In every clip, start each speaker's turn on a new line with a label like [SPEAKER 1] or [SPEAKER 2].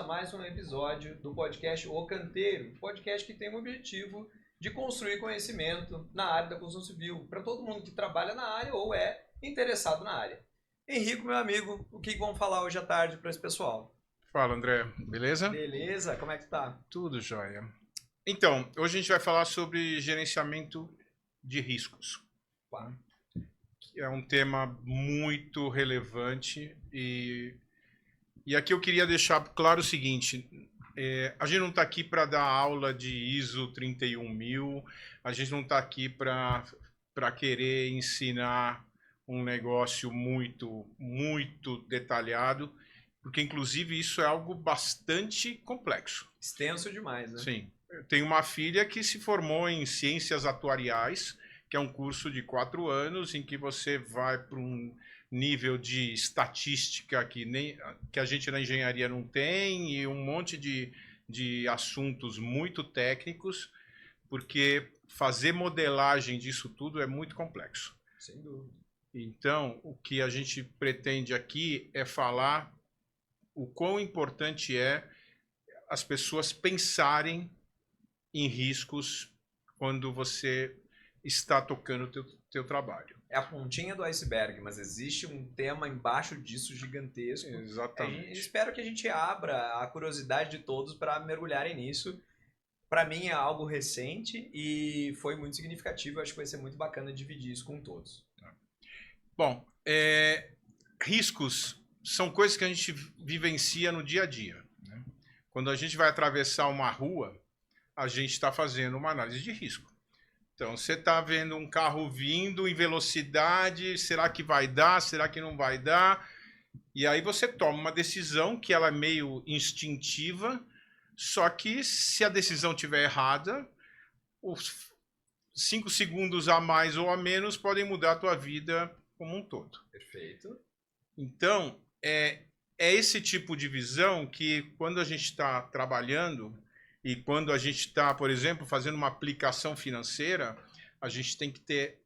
[SPEAKER 1] mais um episódio do podcast O Canteiro, um podcast que tem o objetivo de construir conhecimento na área da construção civil, para todo mundo que trabalha na área ou é interessado na área. Henrico, meu amigo, o que vamos falar hoje à tarde para esse pessoal?
[SPEAKER 2] Fala, André. Beleza?
[SPEAKER 1] Beleza, como é que tá?
[SPEAKER 2] Tudo jóia. Então, hoje a gente vai falar sobre gerenciamento de riscos.
[SPEAKER 1] Pá.
[SPEAKER 2] Que é um tema muito relevante e aqui eu queria deixar claro o seguinte, a gente não está aqui para dar aula de ISO 31000, a gente não está aqui para querer ensinar um negócio muito detalhado, porque inclusive isso é algo bastante complexo.
[SPEAKER 1] Extenso demais, né?
[SPEAKER 2] Sim. Eu tenho uma filha que se formou em Ciências Atuariais, que é um curso de 4 anos, em que você vai para um nível de estatística que a gente na engenharia não tem, e um monte de assuntos muito técnicos, porque fazer modelagem disso tudo é muito complexo.
[SPEAKER 1] Sem dúvida.
[SPEAKER 2] Então, o que a gente pretende aqui é falar o quão importante é as pessoas pensarem em riscos quando você está tocando o teu trabalho.
[SPEAKER 1] É a pontinha do iceberg, mas existe um tema embaixo disso gigantesco.
[SPEAKER 2] Exatamente.
[SPEAKER 1] Espero que a gente abra a curiosidade de todos para mergulharem nisso. Para mim é algo recente e foi muito significativo. Eu acho que vai ser muito bacana dividir isso com todos.
[SPEAKER 2] Bom, riscos são coisas que a gente vivencia no dia a dia, né? Quando a gente vai atravessar uma rua, a gente está fazendo uma análise de risco. Então, você está vendo um carro vindo em velocidade, será que vai dar, será que não vai dar? E aí você toma uma decisão que ela é meio instintiva, só que se a decisão estiver errada, os 5 segundos a mais ou a menos podem mudar a tua vida como um todo.
[SPEAKER 1] Perfeito.
[SPEAKER 2] Então, é esse tipo de visão que quando a gente está trabalhando e quando a gente está, por exemplo, fazendo uma aplicação financeira, a gente tem que ter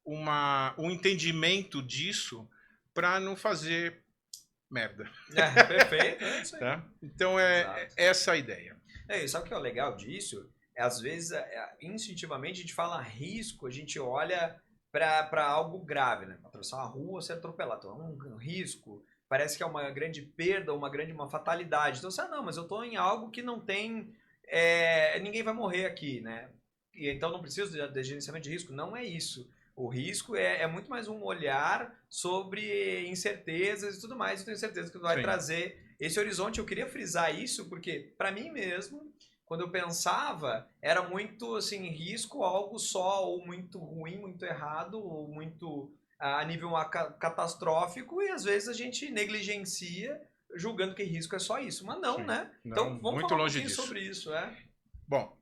[SPEAKER 2] um entendimento disso para não fazer merda.
[SPEAKER 1] Perfeito, é isso aí.
[SPEAKER 2] Tá? Então, é essa a ideia.
[SPEAKER 1] E sabe o que é o legal disso? Às vezes, instintivamente, a gente fala risco, a gente olha para algo grave, né? Atravessar uma rua, ser atropelado. Então, é um risco. Parece que é uma grande perda, uma fatalidade. Então, você, não, mas eu estou em algo que não tem... ninguém vai morrer aqui, né? E então não preciso de gerenciamento de risco. Não é isso. O risco é muito mais um olhar sobre incertezas e tudo mais. Eu tenho certeza que vai
[SPEAKER 2] Sim.
[SPEAKER 1] trazer esse horizonte. Eu queria frisar isso porque, para mim mesmo, quando eu pensava, era muito assim, risco, algo só, ou muito ruim, muito errado, ou muito... a nível catastrófico, e às vezes a gente negligencia julgando que risco é só isso. Mas não,
[SPEAKER 2] Sim.
[SPEAKER 1] né?
[SPEAKER 2] Não,
[SPEAKER 1] Então vamos
[SPEAKER 2] muito
[SPEAKER 1] falar um
[SPEAKER 2] longe
[SPEAKER 1] pouquinho
[SPEAKER 2] disso.
[SPEAKER 1] sobre isso.
[SPEAKER 2] Bom,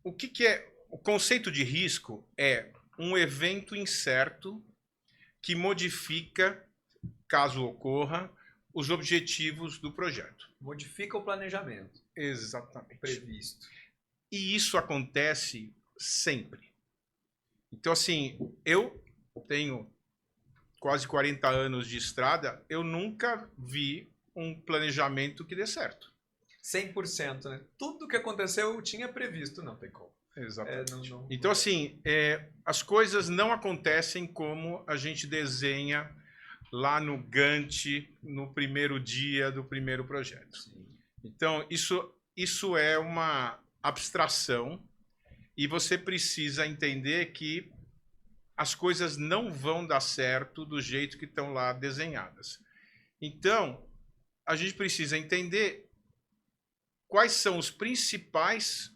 [SPEAKER 2] o que é o conceito de risco? É um evento incerto que modifica, caso ocorra, os objetivos do projeto.
[SPEAKER 1] Modifica o planejamento.
[SPEAKER 2] Exatamente.
[SPEAKER 1] Previsto.
[SPEAKER 2] E isso acontece sempre. Então, assim, eu tenho quase 40 anos de estrada, eu nunca vi um planejamento que dê certo.
[SPEAKER 1] 100%, né? Tudo que aconteceu eu tinha previsto, não tem como.
[SPEAKER 2] Exatamente. Então, assim, as coisas não acontecem como a gente desenha lá no Gantt, no primeiro dia do primeiro projeto.
[SPEAKER 1] Sim.
[SPEAKER 2] Então, isso é uma abstração e você precisa entender que as coisas não vão dar certo do jeito que estão lá desenhadas. Então, a gente precisa entender quais são os principais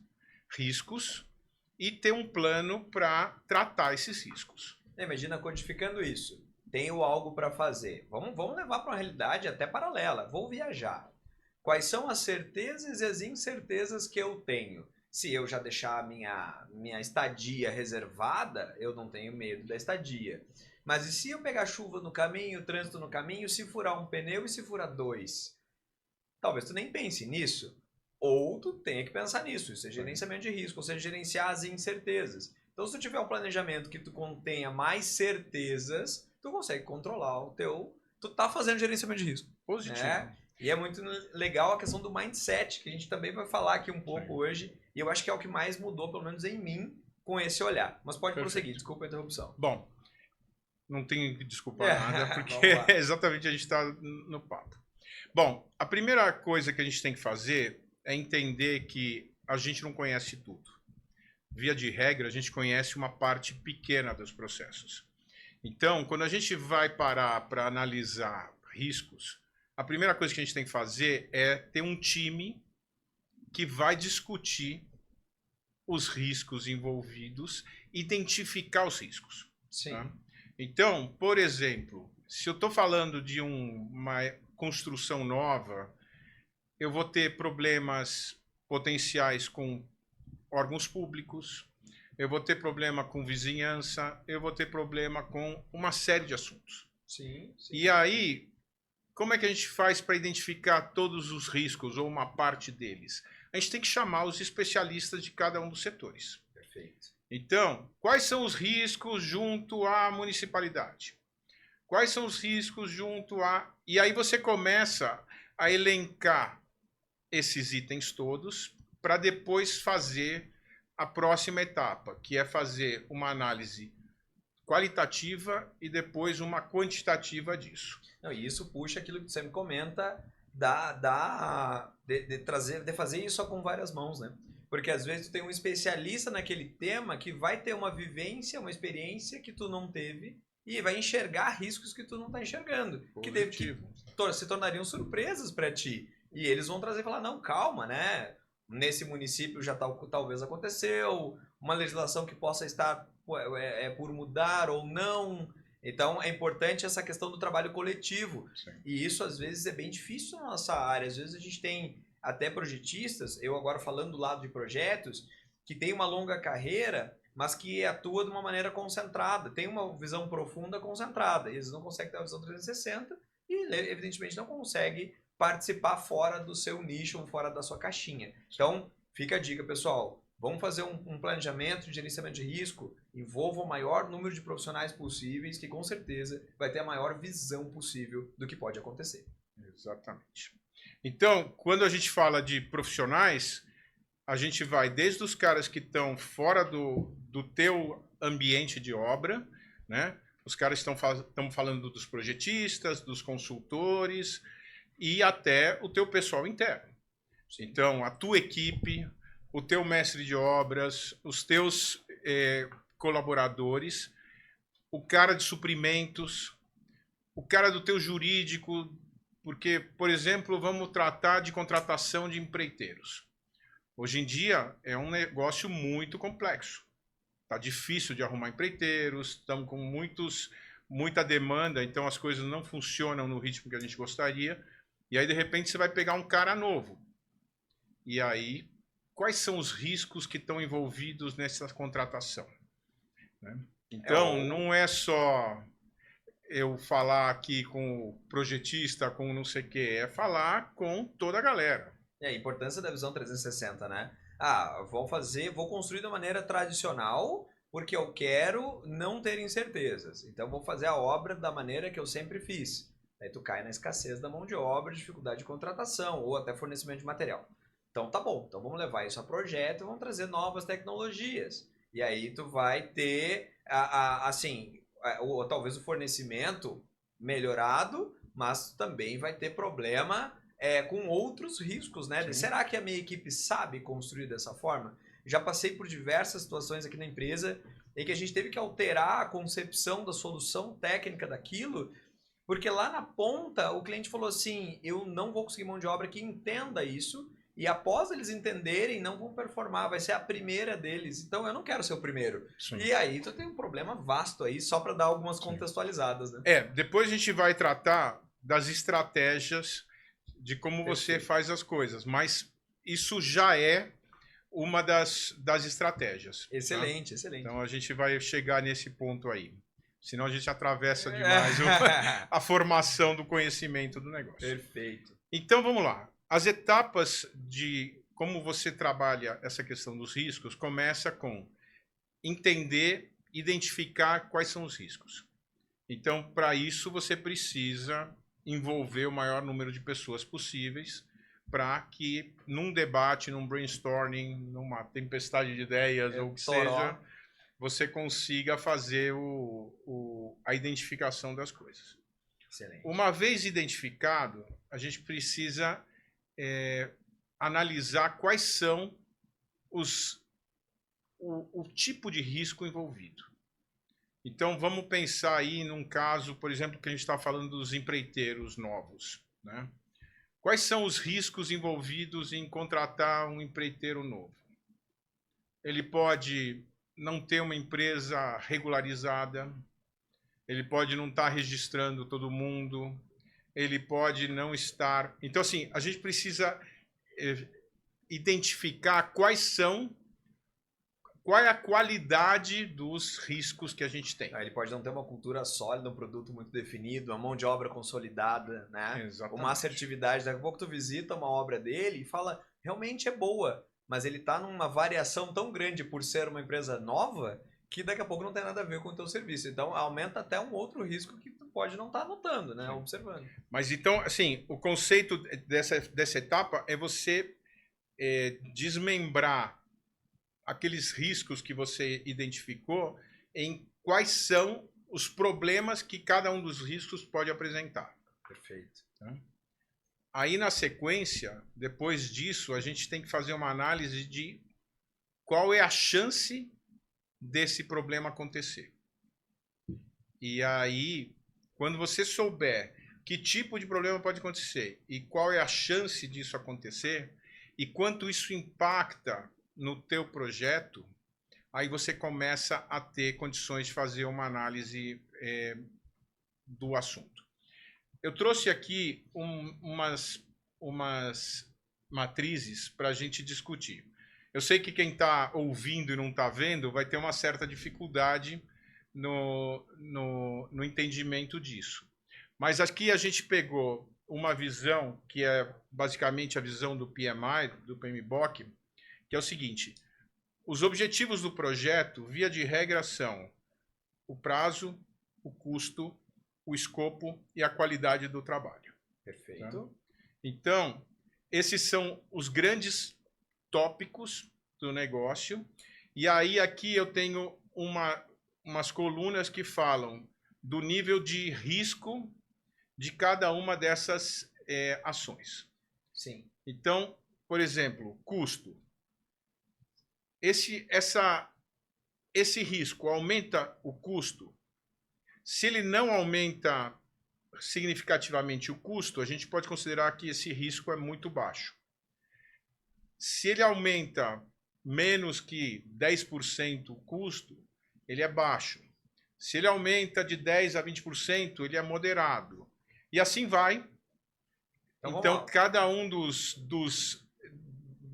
[SPEAKER 2] riscos e ter um plano para tratar esses riscos.
[SPEAKER 1] Imagina codificando isso. Tenho algo para fazer. Vamos levar para uma realidade até paralela. Vou viajar. Quais são as certezas e as incertezas que eu tenho? Se eu já deixar a minha estadia reservada, eu não tenho medo da estadia. Mas e se eu pegar chuva no caminho, trânsito no caminho, se furar um pneu e se furar 2? Talvez tu nem pense nisso. Ou tu tenha que pensar nisso. Isso é gerenciamento de risco, ou seja, gerenciar as incertezas. Então, se tu tiver um planejamento que tu contenha mais certezas, tu consegue controlar o teu... Tu tá fazendo gerenciamento de risco.
[SPEAKER 2] Positivo.
[SPEAKER 1] Né? E é muito legal a questão do mindset, que a gente também vai falar aqui um pouco
[SPEAKER 2] Sim.
[SPEAKER 1] hoje, e eu acho que é o que mais mudou, pelo menos em mim, com esse olhar. Mas pode
[SPEAKER 2] Perfeito.
[SPEAKER 1] prosseguir, desculpa a interrupção.
[SPEAKER 2] Bom, não tenho que desculpar nada, porque
[SPEAKER 1] Vamos lá.
[SPEAKER 2] exatamente a gente está no papo. Bom, a primeira coisa que a gente tem que fazer é entender que a gente não conhece tudo. Via de regra, a gente conhece uma parte pequena dos processos. Então, quando a gente vai parar para analisar riscos, a primeira coisa que a gente tem que fazer é ter um time que vai discutir os riscos envolvidos, identificar os riscos.
[SPEAKER 1] Sim.
[SPEAKER 2] Tá? Então, por exemplo, se eu estou falando de uma construção nova, eu vou ter problemas potenciais com órgãos públicos, eu vou ter problema com vizinhança, eu vou ter problema com uma série de assuntos.
[SPEAKER 1] Sim.
[SPEAKER 2] E aí, como é que a gente faz para identificar todos os riscos ou uma parte deles? A gente tem que chamar os especialistas de cada um dos setores.
[SPEAKER 1] Perfeito.
[SPEAKER 2] Então, quais são os riscos junto à municipalidade? Quais são os riscos junto a... E aí você começa a elencar esses itens todos para depois fazer a próxima etapa, que é fazer uma análise qualitativa e depois uma quantitativa disso.
[SPEAKER 1] Não, e isso puxa aquilo que você me comenta de fazer isso com várias mãos, né? Porque às vezes tu tem um especialista naquele tema que vai ter uma vivência, uma experiência que tu não teve e vai enxergar riscos que tu não está enxergando, que se tornariam surpresas para ti. E eles vão trazer e falar, não, calma, né? Nesse município já talvez aconteceu, uma legislação que possa estar por mudar ou não. Então é importante essa questão do trabalho coletivo.
[SPEAKER 2] Sim.
[SPEAKER 1] E isso às vezes é bem difícil na nossa área. Às vezes a gente tem até projetistas, eu agora falando do lado de projetos, que tem uma longa carreira, mas que atua de uma maneira concentrada, tem uma visão profunda concentrada. E eles não conseguem ter uma visão 360 e evidentemente não conseguem participar fora do seu nicho, fora da sua caixinha. Então fica a dica, pessoal. Vamos fazer um planejamento de gerenciamento de risco, envolva o maior número de profissionais possíveis, que com certeza vai ter a maior visão possível do que pode acontecer.
[SPEAKER 2] Exatamente. Então, quando a gente fala de profissionais, a gente vai desde os caras que estão fora do teu ambiente de obra, né? Os caras estão falando dos projetistas, dos consultores e até o teu pessoal interno. Então, a tua equipe, o teu mestre de obras, os teus colaboradores, o cara de suprimentos, o cara do teu jurídico, porque, por exemplo, vamos tratar de contratação de empreiteiros. Hoje em dia é um negócio muito complexo. Está difícil de arrumar empreiteiros, estamos com muita demanda, então as coisas não funcionam no ritmo que a gente gostaria. E aí, de repente, você vai pegar um cara novo. E aí, quais são os riscos que estão envolvidos nessa contratação? Né? Então, não é só eu falar aqui com o projetista, com não sei o quê, é falar com toda a galera.
[SPEAKER 1] É a importância da visão 360, né? Vou construir de maneira tradicional porque eu quero não ter incertezas. Então, vou fazer a obra da maneira que eu sempre fiz. Aí tu cai na escassez da mão de obra, dificuldade de contratação ou até fornecimento de material. Então tá bom, então vamos levar isso a projeto e vamos trazer novas tecnologias. E aí tu vai ter, talvez o fornecimento melhorado, mas também vai ter problema com outros riscos, né? Será que a minha equipe sabe construir dessa forma? Já passei por diversas situações aqui na empresa em que a gente teve que alterar a concepção da solução técnica daquilo, porque lá na ponta o cliente falou assim, eu não vou conseguir mão de obra que entenda isso, e após eles entenderem, não vão performar, vai ser a primeira deles. Então eu não quero ser o primeiro. Sim. E aí tu tem um problema vasto aí, só para dar algumas contextualizadas, né?
[SPEAKER 2] Depois a gente vai tratar das estratégias de como você faz as coisas, mas isso já é uma das estratégias.
[SPEAKER 1] Excelente,
[SPEAKER 2] tá?
[SPEAKER 1] Excelente.
[SPEAKER 2] Então a gente vai chegar nesse ponto aí. Senão a gente atravessa demais a formação do conhecimento do negócio.
[SPEAKER 1] Perfeito.
[SPEAKER 2] Então vamos lá. As etapas de como você trabalha essa questão dos riscos começa com entender, identificar quais são os riscos. Então, para isso, você precisa envolver o maior número de pessoas possíveis para que num debate, num brainstorming, numa tempestade de ideias ou o que seja, você consiga fazer a identificação das coisas.
[SPEAKER 1] Excelente.
[SPEAKER 2] Uma vez identificado, a gente precisa analisar quais são o tipo de risco envolvido. Então, vamos pensar aí num caso, por exemplo, que a gente está falando dos empreiteiros novos, né? Quais são os riscos envolvidos em contratar um empreiteiro novo? Ele pode não ter uma empresa regularizada, ele pode não estar registrando todo mundo, ele pode não estar... Então, assim, a gente precisa identificar qual é a qualidade dos riscos que a gente tem.
[SPEAKER 1] Ele pode não ter uma cultura sólida, um produto muito definido, uma mão de obra consolidada, né?
[SPEAKER 2] Exatamente.
[SPEAKER 1] Uma assertividade. Daqui a pouco tu visita uma obra dele e fala, realmente é boa, mas ele está numa variação tão grande por ser uma empresa nova que daqui a pouco não tem nada a ver com o teu serviço. Então, aumenta até um outro risco que tu pode não estar notando, né? Observando.
[SPEAKER 2] Mas então, assim, o conceito dessa etapa é você desmembrar aqueles riscos que você identificou em quais são os problemas que cada um dos riscos pode apresentar.
[SPEAKER 1] Perfeito.
[SPEAKER 2] Aí, na sequência, depois disso, a gente tem que fazer uma análise de qual é a chance desse problema acontecer. E aí, quando você souber que tipo de problema pode acontecer e qual é a chance disso acontecer e quanto isso impacta no teu projeto, aí você começa a ter condições de fazer uma análise do assunto. Eu trouxe aqui umas matrizes para a gente discutir. Eu sei que quem está ouvindo e não está vendo vai ter uma certa dificuldade no entendimento disso. Mas aqui a gente pegou uma visão que é basicamente a visão do PMI, do PMBOK, que é o seguinte: os objetivos do projeto, via de regra, são o prazo, o custo, o escopo e a qualidade do trabalho.
[SPEAKER 1] Perfeito.
[SPEAKER 2] Tá? Então, esses são os grandes tópicos do negócio. E aí aqui eu tenho umas colunas que falam do nível de risco de cada uma dessas ações.
[SPEAKER 1] Sim.
[SPEAKER 2] Então, por exemplo, custo. Esse risco aumenta o custo. Se ele não aumenta significativamente o custo, a gente pode considerar que esse risco é muito baixo. Se ele aumenta menos que 10% o custo, ele é baixo. Se ele aumenta de 10% a 20%, ele é moderado. E assim vai. Então cada um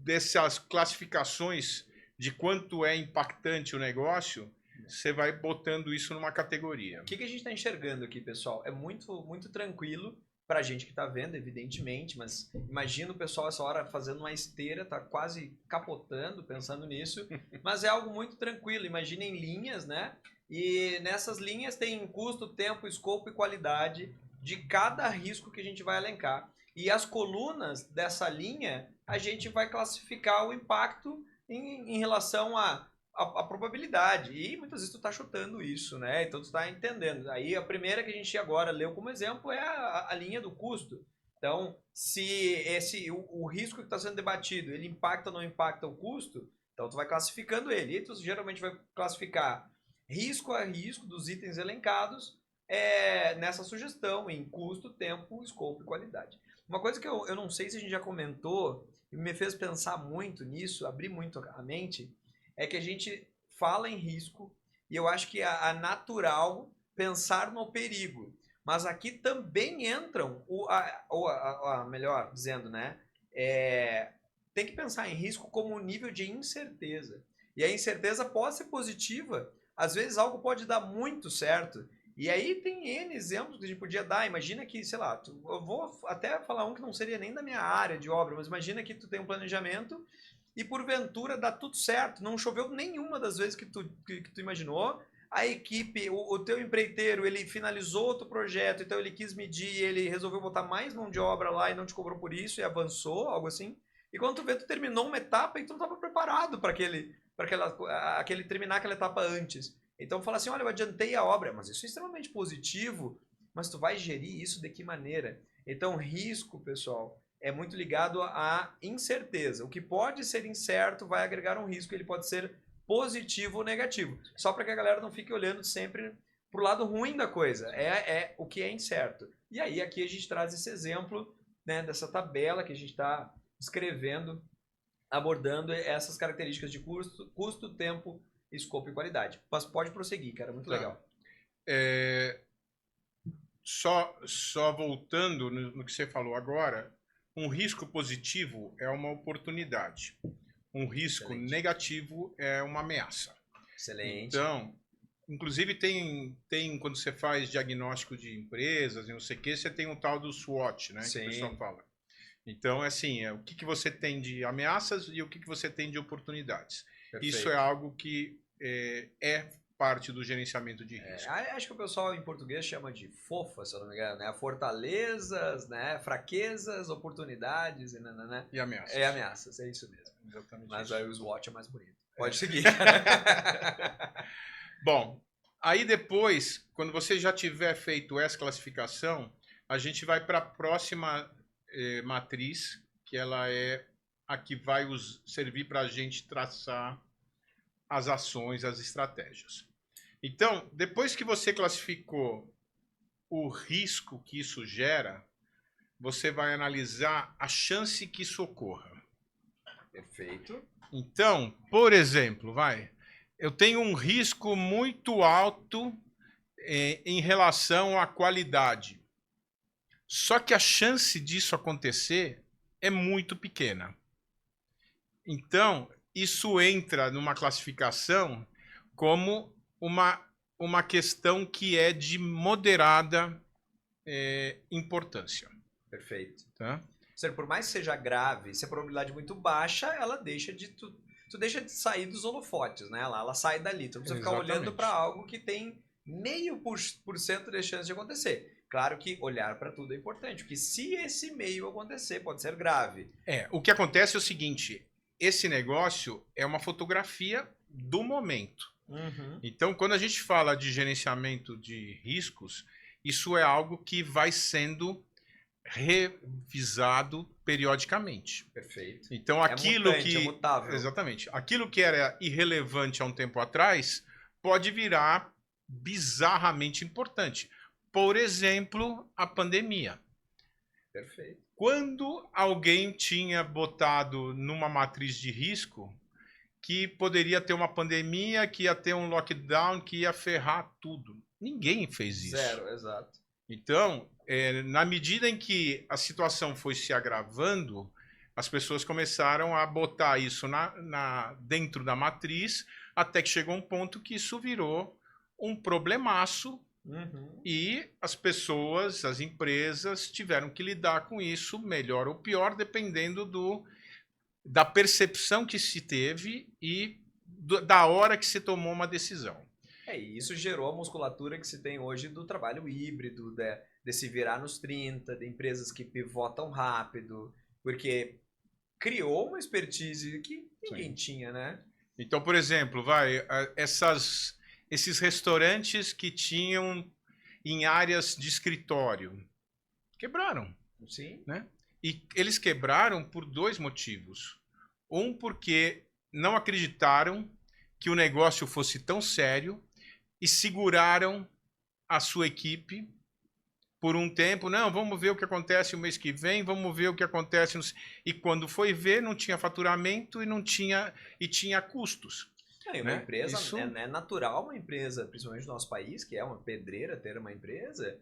[SPEAKER 2] dessas classificações de quanto é impactante o negócio, você vai botando isso numa categoria.
[SPEAKER 1] O que a gente está enxergando aqui, pessoal? É muito, muito tranquilo para a gente que está vendo, evidentemente, mas imagina o pessoal essa hora fazendo uma esteira, tá quase capotando, pensando nisso, mas é algo muito tranquilo. Imaginem linhas, né? E nessas linhas tem custo, tempo, escopo e qualidade de cada risco que a gente vai elencar. E as colunas dessa linha, a gente vai classificar o impacto em relação à probabilidade. E muitas vezes tu está chutando isso, né? Então tu está entendendo. Aí a primeira que a gente agora leu como exemplo é a linha do custo. Então, se o risco que está sendo debatido, ele impacta ou não impacta o custo, então tu vai classificando ele. E tu geralmente vai classificar risco a risco dos itens elencados nessa sugestão em custo, tempo, escopo e qualidade. Uma coisa que eu não sei se a gente já comentou e me fez pensar muito nisso, abrir muito a mente, é que a gente fala em risco e eu acho que é natural pensar no perigo. Mas aqui também entram, melhor dizendo, né? Tem que pensar em risco como um nível de incerteza. E a incerteza pode ser positiva. Às vezes algo pode dar muito certo. E aí tem N exemplos que a gente podia dar. Imagina que, sei lá, eu vou até falar um que não seria nem da minha área de obra, mas imagina que tu tem um planejamento e porventura dá tudo certo. Não choveu nenhuma das vezes que tu imaginou. a equipe, o teu empreiteiro, ele finalizou outro projeto, então ele quis medir, ele resolveu botar mais mão de obra lá e não te cobrou por isso e avançou, algo assim. E quando tu vê, tu terminou uma etapa e tu não estava preparado para aquele terminar aquela etapa antes. Então fala assim, olha, eu adiantei a obra, mas isso é extremamente positivo, mas tu vai gerir isso de que maneira? Então risco, pessoal, é muito ligado à incerteza. O que pode ser incerto vai agregar um risco, ele pode ser positivo ou negativo. Só para que a galera não fique olhando sempre pro lado ruim da coisa. É o que é incerto. E aí aqui a gente traz esse exemplo, né, dessa tabela que a gente está escrevendo, abordando essas características de custo, tempo, escopo e qualidade. Mas pode prosseguir, cara, muito legal.
[SPEAKER 2] Só voltando no que você falou agora, um risco positivo é uma oportunidade. Um risco negativo é uma ameaça.
[SPEAKER 1] Excelente.
[SPEAKER 2] Então, inclusive quando você faz diagnóstico de empresas e não sei o que, você tem um tal do SWOT, né?
[SPEAKER 1] Sim.
[SPEAKER 2] Que o pessoal fala. Então, assim, o que você tem de ameaças e o que você tem de oportunidades. Perfeito. Isso é algo que é parte do gerenciamento de risco.
[SPEAKER 1] Acho que o pessoal em português chama de FOFA, se eu não me engano, né? Fortalezas, né? Fraquezas, oportunidades
[SPEAKER 2] E ameaças.
[SPEAKER 1] Ameaças, é isso mesmo.
[SPEAKER 2] Exatamente.
[SPEAKER 1] Mas
[SPEAKER 2] isso.
[SPEAKER 1] aí o SWOT é mais bonito. Pode seguir.
[SPEAKER 2] Bom, aí depois, quando você já tiver feito essa classificação, a gente vai para a próxima matriz, que ela é a que vai servir para a gente traçar as ações, as estratégias. Então, depois que você classificou o risco que isso gera, você vai analisar a chance que isso ocorra.
[SPEAKER 1] Perfeito.
[SPEAKER 2] Então, por exemplo, eu tenho um risco muito alto em relação à qualidade. Só que a chance disso acontecer é muito pequena. Então, isso entra numa classificação como uma questão que é de moderada importância.
[SPEAKER 1] Perfeito.
[SPEAKER 2] Tá?
[SPEAKER 1] Por mais que seja grave, se a probabilidade é muito baixa, ela deixa de... Tu deixa de sair dos holofotes, né? Ela sai dali. Tu não precisa ficar olhando para algo que tem 0,5% de chance de acontecer. Claro que olhar para tudo é importante, porque se esse meio acontecer, pode ser grave.
[SPEAKER 2] O que acontece é o seguinte, esse negócio é uma fotografia do momento.
[SPEAKER 1] Uhum.
[SPEAKER 2] Então, quando a gente fala de gerenciamento de riscos, isso é algo que vai sendo revisado periodicamente.
[SPEAKER 1] Perfeito.
[SPEAKER 2] Então, aquilo
[SPEAKER 1] mutante, é mutável.
[SPEAKER 2] Exatamente. Aquilo que era irrelevante há um tempo atrás pode virar bizarramente importante. Por exemplo, a pandemia.
[SPEAKER 1] Perfeito.
[SPEAKER 2] Quando alguém tinha botado numa matriz de risco que poderia ter uma pandemia, que ia ter um lockdown, que ia ferrar tudo. Ninguém fez isso.
[SPEAKER 1] Zero, exato.
[SPEAKER 2] Então, na medida em que a situação foi se agravando, as pessoas começaram a botar isso dentro da matriz, até que chegou um ponto que isso virou um problemaço.
[SPEAKER 1] Uhum.
[SPEAKER 2] E as pessoas, as empresas, tiveram que lidar com isso, melhor ou pior, dependendo da percepção que se teve e da hora que se tomou uma decisão.
[SPEAKER 1] E isso gerou a musculatura que se tem hoje do trabalho híbrido, de se virar nos 30, de empresas que pivotam rápido, porque criou uma expertise que ninguém tinha, né?
[SPEAKER 2] Então, por exemplo, esses restaurantes que tinham em áreas de escritório quebraram.
[SPEAKER 1] Sim.
[SPEAKER 2] Né? E eles quebraram por 2 motivos. Um, porque não acreditaram que o negócio fosse tão sério e seguraram a sua equipe por um tempo. Não, vamos ver o que acontece o mês que vem, vamos ver o que acontece. E quando foi ver, não tinha faturamento e tinha custos.
[SPEAKER 1] Uma empresa, é natural uma empresa, principalmente no nosso país, que é uma pedreira ter uma empresa,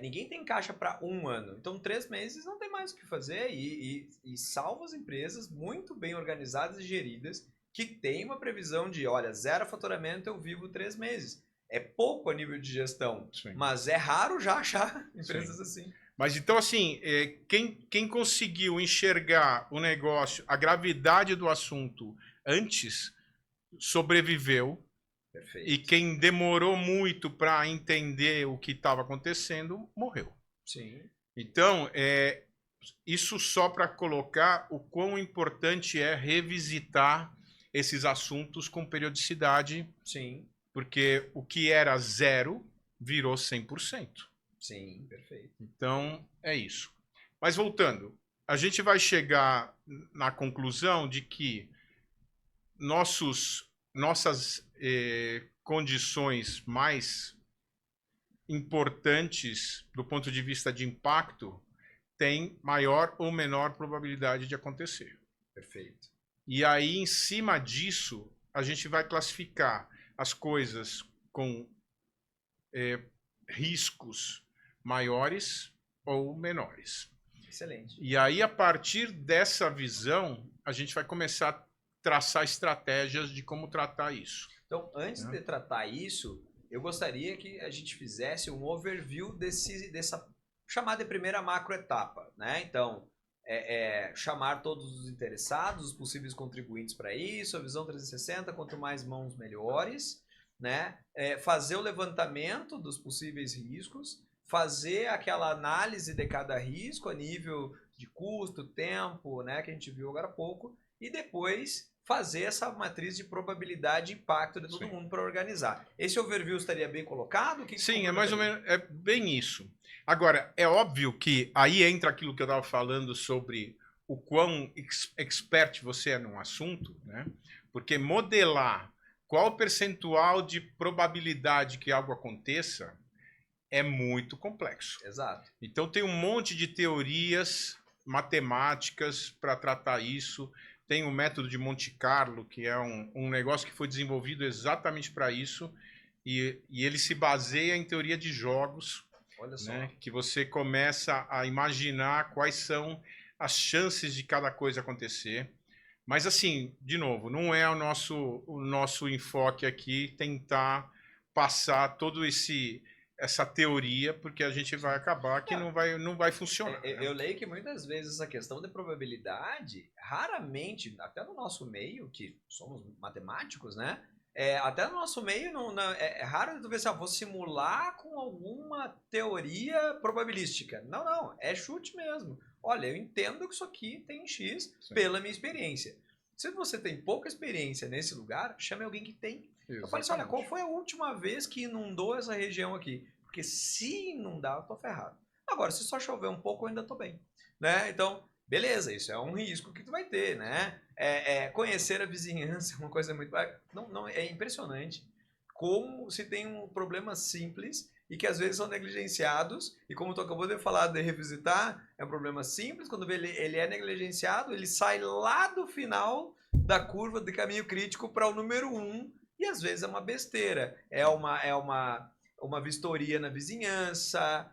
[SPEAKER 1] ninguém tem caixa para 1 ano. Então, 3 meses não tem mais o que fazer e salvo as empresas muito bem organizadas e geridas que têm uma previsão de, olha, 0 faturamento, eu vivo 3 meses. É pouco a nível de gestão,
[SPEAKER 2] Sim.
[SPEAKER 1] Mas é raro já achar empresas assim.
[SPEAKER 2] Mas então, assim, quem conseguiu enxergar o negócio, a gravidade do assunto antes, sobreviveu.
[SPEAKER 1] Perfeito.
[SPEAKER 2] E quem demorou muito para entender o que estava acontecendo, morreu.
[SPEAKER 1] Sim.
[SPEAKER 2] Então, isso só para colocar o quão importante é revisitar esses assuntos com periodicidade.
[SPEAKER 1] Sim.
[SPEAKER 2] Porque o que era 0 virou 100%.
[SPEAKER 1] Sim, perfeito.
[SPEAKER 2] Então, é isso. Mas voltando, a gente vai chegar na conclusão de que nossas condições mais importantes do ponto de vista de impacto têm maior ou menor probabilidade de acontecer.
[SPEAKER 1] Perfeito.
[SPEAKER 2] E aí, em cima disso, a gente vai classificar as coisas com riscos maiores ou menores.
[SPEAKER 1] Excelente.
[SPEAKER 2] E aí, a partir dessa visão, a gente vai começar a traçar estratégias de como tratar isso.
[SPEAKER 1] Então, antes de tratar isso, eu gostaria que a gente fizesse um overview dessa chamada primeira macroetapa, né? Então, chamar todos os interessados, os possíveis contribuintes para isso, a visão 360, quanto mais mãos, melhores, né? Fazer o levantamento dos possíveis riscos, fazer aquela análise de cada risco a nível de custo, tempo, né? Que a gente viu agora há pouco, e depois fazer essa matriz de probabilidade e impacto de todo mundo para organizar. Esse overview estaria bem colocado?
[SPEAKER 2] Sim, é mais ou menos, é bem isso. Agora, é óbvio que aí entra aquilo que eu estava falando sobre o quão expert você é num assunto, né? Porque modelar qual o percentual de probabilidade que algo aconteça é muito complexo.
[SPEAKER 1] Exato.
[SPEAKER 2] Então tem um monte de teorias matemáticas para tratar isso. Tem o método de Monte Carlo, que é um negócio que foi desenvolvido exatamente para isso, e ele se baseia em teoria de jogos.
[SPEAKER 1] Olha só.
[SPEAKER 2] Né? Que você começa a imaginar quais são as chances de cada coisa acontecer. Mas, assim, de novo, não é o nosso enfoque aqui tentar passar todo essa teoria, porque a gente vai acabar que não vai funcionar. Né?
[SPEAKER 1] Eu leio que muitas vezes essa questão de probabilidade, raramente, até no nosso meio, que somos matemáticos, né? Até no nosso meio, é raro tu ver se vou simular com alguma teoria probabilística. Não, é chute mesmo. Olha, eu entendo que isso aqui tem X pela minha experiência. Se você tem pouca experiência nesse lugar, chame alguém que tem. Exatamente. Eu falei assim, olha, qual foi a última vez que inundou essa região aqui? Porque se inundar, eu tô ferrado. Agora, se só chover um pouco, eu ainda tô bem. Né? Então, beleza, isso é um risco que tu vai ter, né? Conhecer a vizinhança é uma coisa muito... Não, é impressionante como se tem um problema simples e que às vezes são negligenciados, e como tu acabou de falar de revisitar, é um problema simples, quando ele é negligenciado, ele sai lá do final da curva de caminho crítico para o número 1, e às vezes é uma besteira, é uma vistoria na vizinhança,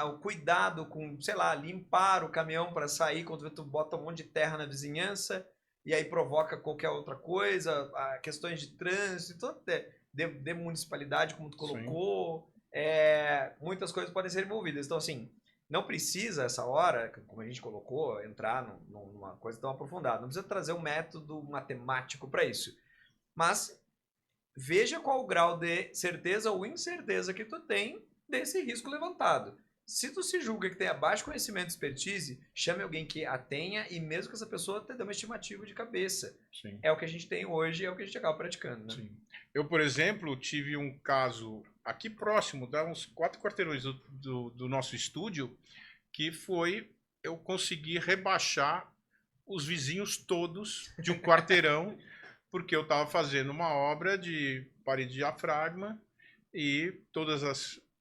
[SPEAKER 1] o cuidado com, sei lá, limpar o caminhão para sair quando tu bota um monte de terra na vizinhança, e aí provoca qualquer outra coisa, questões de trânsito, de municipalidade, como tu colocou, muitas coisas podem ser envolvidas. Então, assim, não precisa essa hora, como a gente colocou, entrar numa coisa tão aprofundada. Não precisa trazer um método matemático para isso. Mas veja qual o grau de certeza ou incerteza que tu tem desse risco levantado. Se tu se julga que tem baixo conhecimento e expertise, chame alguém que a tenha, e mesmo que essa pessoa te dê uma estimativa de cabeça. Sim. É o que a gente tem hoje, é o que a gente acaba praticando. Né?
[SPEAKER 2] Sim. Eu, por exemplo, tive um caso aqui próximo, dá uns 4 quarteirões do nosso estúdio, que foi eu conseguir rebaixar os vizinhos todos de um quarteirão, porque eu estava fazendo uma obra de parede de diafragma e todos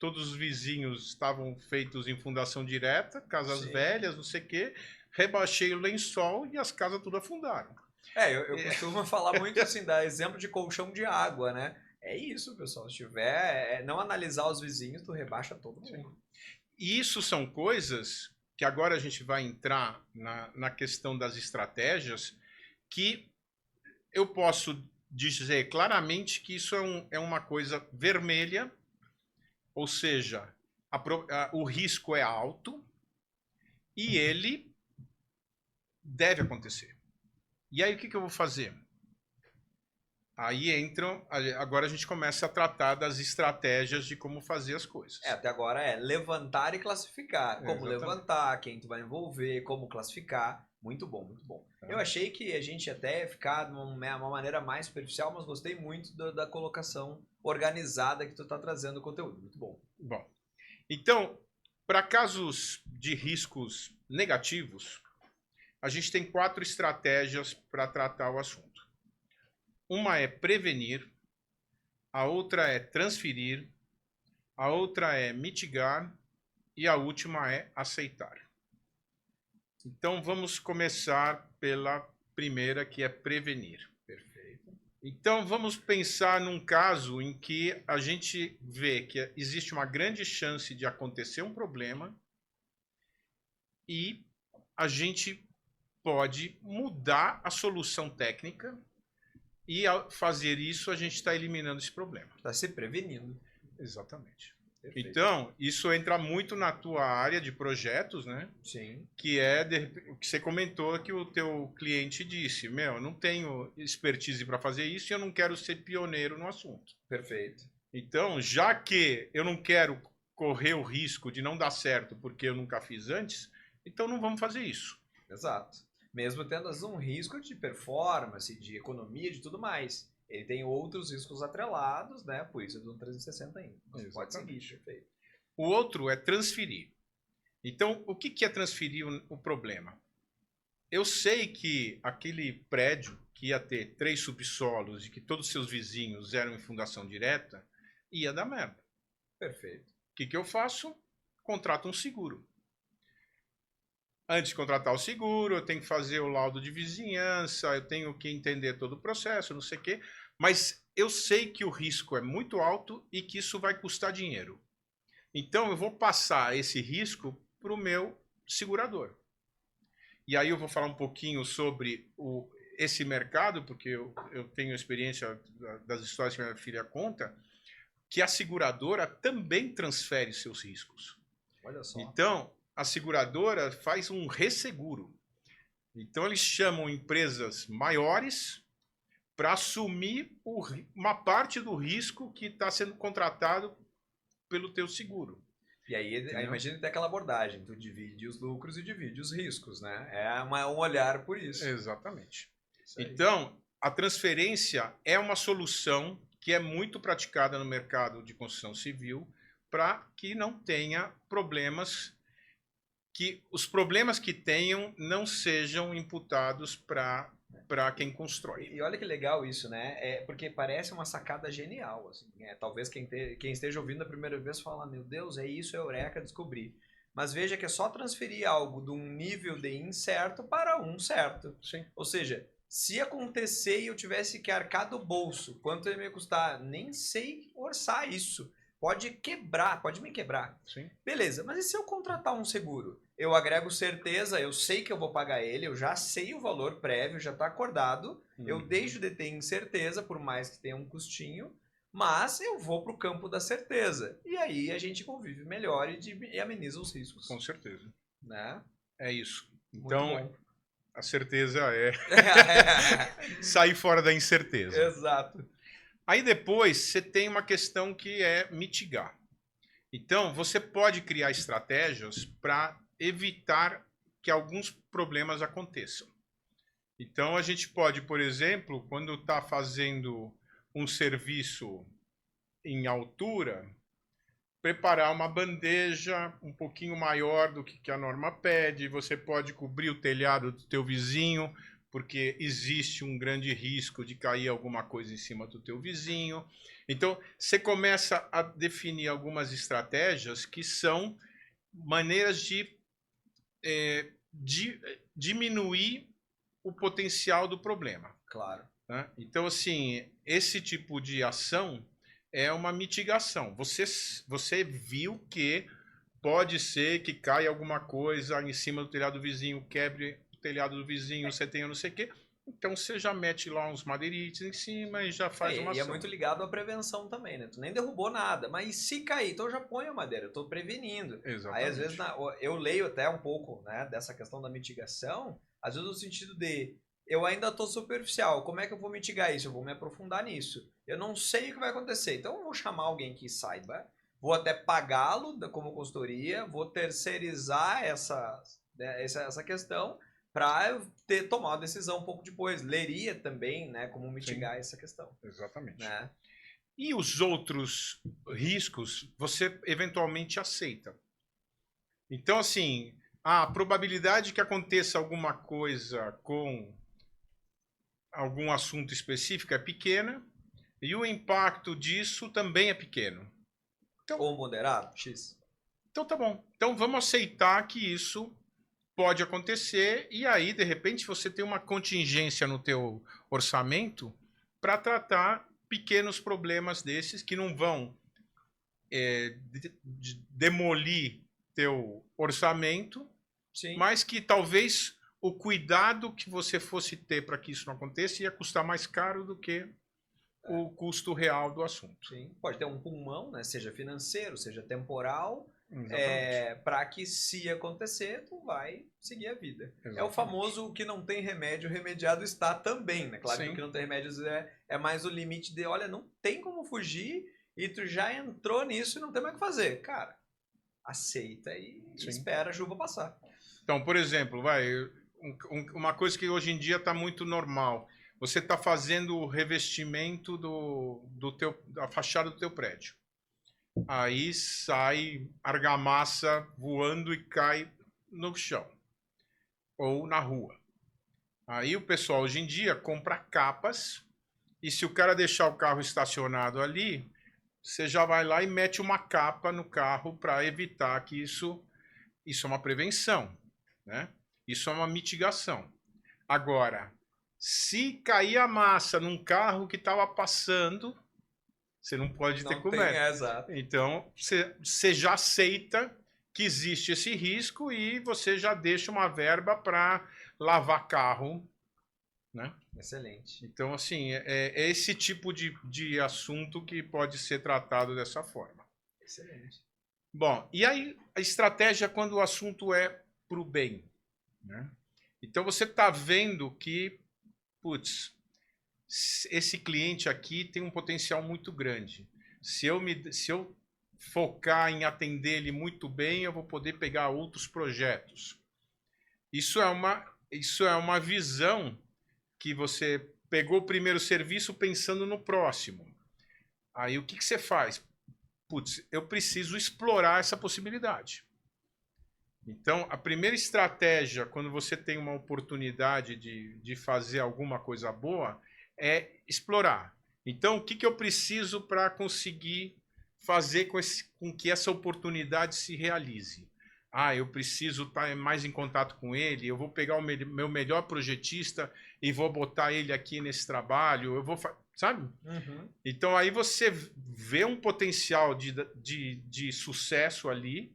[SPEAKER 2] os vizinhos estavam feitos em fundação direta, casas velhas, não sei o quê. Rebaixei o lençol e as casas tudo afundaram.
[SPEAKER 1] Eu costumo falar muito assim, dar exemplo de colchão de água, né? É isso, pessoal. Se tiver, não analisar os vizinhos, tu rebaixa todo mundo. Sim.
[SPEAKER 2] E isso são coisas que agora a gente vai entrar na questão das estratégias, que eu posso dizer claramente que isso é uma coisa vermelha, ou seja, o risco é alto e ele deve acontecer. E aí o que eu vou fazer? Aí entram, agora a gente começa a tratar das estratégias de como fazer as coisas.
[SPEAKER 1] Até agora é levantar e classificar. Como
[SPEAKER 2] Exatamente.
[SPEAKER 1] levantar, quem tu vai envolver, como classificar. Muito bom, muito bom. Eu achei que a gente até ia ficar de uma maneira mais superficial, mas gostei muito da colocação organizada que tu tá trazendo o conteúdo. Muito bom.
[SPEAKER 2] Bom, então, para casos de riscos negativos, a gente tem 4 estratégias para tratar o assunto. Uma é prevenir, a outra é transferir, a outra é mitigar e a última é aceitar. Então vamos começar pela primeira, que é prevenir.
[SPEAKER 1] Perfeito.
[SPEAKER 2] Então vamos pensar num caso em que a gente vê que existe uma grande chance de acontecer um problema e a gente pode mudar a solução técnica e ao fazer isso a gente está eliminando esse problema.
[SPEAKER 1] Está se prevenindo.
[SPEAKER 2] Exatamente.
[SPEAKER 1] Perfeito.
[SPEAKER 2] Então, isso entra muito na tua área de projetos, né?
[SPEAKER 1] Sim.
[SPEAKER 2] Que é o que você comentou que o teu cliente disse, eu não tenho expertise para fazer isso e eu não quero ser pioneiro no assunto.
[SPEAKER 1] Perfeito.
[SPEAKER 2] Então, já que eu não quero correr o risco de não dar certo porque eu nunca fiz antes, então não vamos fazer isso.
[SPEAKER 1] Exato. Mesmo tendo um risco de performance, de economia, de tudo mais. Ele tem outros riscos atrelados, né? Por isso é do 360 ainda. Você pode seguir, perfeito.
[SPEAKER 2] O outro é transferir. Então, o que é transferir o problema? Eu sei que aquele prédio que ia ter 3 subsolos e que todos os seus vizinhos eram em fundação direta, ia dar merda.
[SPEAKER 1] Perfeito.
[SPEAKER 2] O que eu faço? Contrato um seguro. Antes de contratar o seguro, eu tenho que fazer o laudo de vizinhança, eu tenho que entender todo o processo, não sei o quê. Mas eu sei que o risco é muito alto e que isso vai custar dinheiro. Então, eu vou passar esse risco para o meu segurador. E aí eu vou falar um pouquinho sobre esse mercado, porque eu tenho experiência das histórias que minha filha conta, que a seguradora também transfere seus riscos.
[SPEAKER 1] Olha só.
[SPEAKER 2] Então, a seguradora faz um resseguro. Então, eles chamam empresas maiores para assumir uma parte do risco que está sendo contratado pelo teu seguro.
[SPEAKER 1] E aí, imagina ter aquela abordagem, tu divide os lucros e divide os riscos, né? É um olhar por isso.
[SPEAKER 2] Exatamente. Então, a transferência é uma solução que é muito praticada no mercado de construção civil para que não tenha problemas, que os problemas que tenham não sejam imputados para quem constrói.
[SPEAKER 1] E olha que legal isso, né? Porque parece uma sacada genial. Assim, talvez quem esteja ouvindo a primeira vez fala, meu Deus, é isso, é eureka, descobri. Mas veja que é só transferir algo de um nível de incerto para um certo.
[SPEAKER 2] Sim.
[SPEAKER 1] Ou seja, se acontecer e eu tivesse que arcar do bolso, quanto ia me custar? Nem sei orçar isso. Pode quebrar, pode me quebrar.
[SPEAKER 2] Sim.
[SPEAKER 1] Beleza, mas e se eu contratar um seguro? Eu agrego certeza, eu sei que eu vou pagar ele, eu já sei o valor prévio, já está acordado, eu deixo de ter incerteza, por mais que tenha um custinho, mas eu vou para o campo da certeza. E aí a gente convive melhor e ameniza os riscos.
[SPEAKER 2] Com certeza.
[SPEAKER 1] Né?
[SPEAKER 2] É isso. Então, a certeza é sair fora da incerteza.
[SPEAKER 1] Exato.
[SPEAKER 2] Aí depois você tem uma questão que é mitigar. Então, você pode criar estratégias para evitar que alguns problemas aconteçam. Então, a gente pode, por exemplo, quando está fazendo um serviço em altura, preparar uma bandeja um pouquinho maior do que a norma pede. Você pode cobrir o telhado do teu vizinho, porque existe um grande risco de cair alguma coisa em cima do teu vizinho. Então, você começa a definir algumas estratégias que são maneiras de diminuir o potencial do problema.
[SPEAKER 1] Claro.
[SPEAKER 2] Né? Então, assim, esse tipo de ação é uma mitigação. Você viu que pode ser que caia alguma coisa em cima do telhado do vizinho, quebre o telhado do vizinho, você tenha não sei o quê. Então você já mete lá uns madeirites em cima e já faz uma ação.
[SPEAKER 1] E é muito ligado à prevenção também, né? Tu nem derrubou nada, mas se cair, então eu já ponho a madeira, eu tô prevenindo.
[SPEAKER 2] Exatamente.
[SPEAKER 1] Aí às vezes eu leio até um pouco, né, dessa questão da mitigação, às vezes no sentido de eu ainda estou superficial. Como é que eu vou mitigar isso? Eu vou me aprofundar nisso. Eu não sei o que vai acontecer. Então eu vou chamar alguém que saiba, vou até pagá-lo como consultoria, vou terceirizar essa questão para tomar uma decisão um pouco depois. Leria também, né, como mitigar
[SPEAKER 2] Sim,
[SPEAKER 1] essa questão.
[SPEAKER 2] exatamente.
[SPEAKER 1] Né?
[SPEAKER 2] E os outros riscos você eventualmente aceita. Então, assim, a probabilidade que aconteça alguma coisa com algum assunto específico é pequena e o impacto disso também é pequeno. Então,
[SPEAKER 1] Ou moderado, X.
[SPEAKER 2] então tá bom. Então vamos aceitar que isso pode acontecer e aí, de repente, você tem uma contingência no teu orçamento para tratar pequenos problemas desses que não vão demolir teu orçamento,
[SPEAKER 1] Sim.
[SPEAKER 2] mas que talvez o cuidado que você fosse ter para que isso não aconteça ia custar mais caro do que o custo real do assunto.
[SPEAKER 1] Sim. Pode ter um pulmão, né? Seja financeiro, seja temporal,
[SPEAKER 2] Exatamente.
[SPEAKER 1] para que se acontecer, tu vai seguir a vida.
[SPEAKER 2] Exatamente.
[SPEAKER 1] É o famoso o que não tem remédio, remediado está também, né? Claro que
[SPEAKER 2] Sim.
[SPEAKER 1] o que não tem remédios é mais o limite de, olha, não tem como fugir e tu já entrou nisso e não tem mais o que fazer. Cara, aceita e
[SPEAKER 2] Sim.
[SPEAKER 1] espera a chuva passar.
[SPEAKER 2] Então, por exemplo, uma coisa que hoje em dia está muito normal. Você está fazendo o revestimento da fachada do teu prédio. Aí sai argamassa voando e cai no chão ou na rua. Aí o pessoal hoje em dia compra capas e se o cara deixar o carro estacionado ali, você já vai lá e mete uma capa no carro para evitar que isso é uma prevenção, né? Isso é uma mitigação. Agora, se cair a massa num carro que estava passando, você não pode ter coberto.
[SPEAKER 1] Exato.
[SPEAKER 2] Então, você já aceita que existe esse risco e você já deixa uma verba para lavar carro, né?
[SPEAKER 1] Excelente.
[SPEAKER 2] Então, assim, é esse tipo de assunto que pode ser tratado dessa forma.
[SPEAKER 1] Excelente.
[SPEAKER 2] Bom, e aí a estratégia quando o assunto é para o bem, né? Então você está vendo que, putz, esse cliente aqui tem um potencial muito grande. Se eu focar em atender ele muito bem, eu vou poder pegar outros projetos. Isso é uma visão que você pegou o primeiro serviço pensando no próximo. Aí o que você faz? Putz, eu preciso explorar essa possibilidade. Então, a primeira estratégia, quando você tem uma oportunidade de fazer alguma coisa boa, é explorar. Então, o que eu preciso para conseguir fazer com que essa oportunidade se realize? Eu preciso estar mais em contato com ele, eu vou pegar o meu melhor projetista e vou botar ele aqui nesse trabalho, eu vou, sabe?
[SPEAKER 1] Uhum.
[SPEAKER 2] Então, aí você vê um potencial de sucesso ali,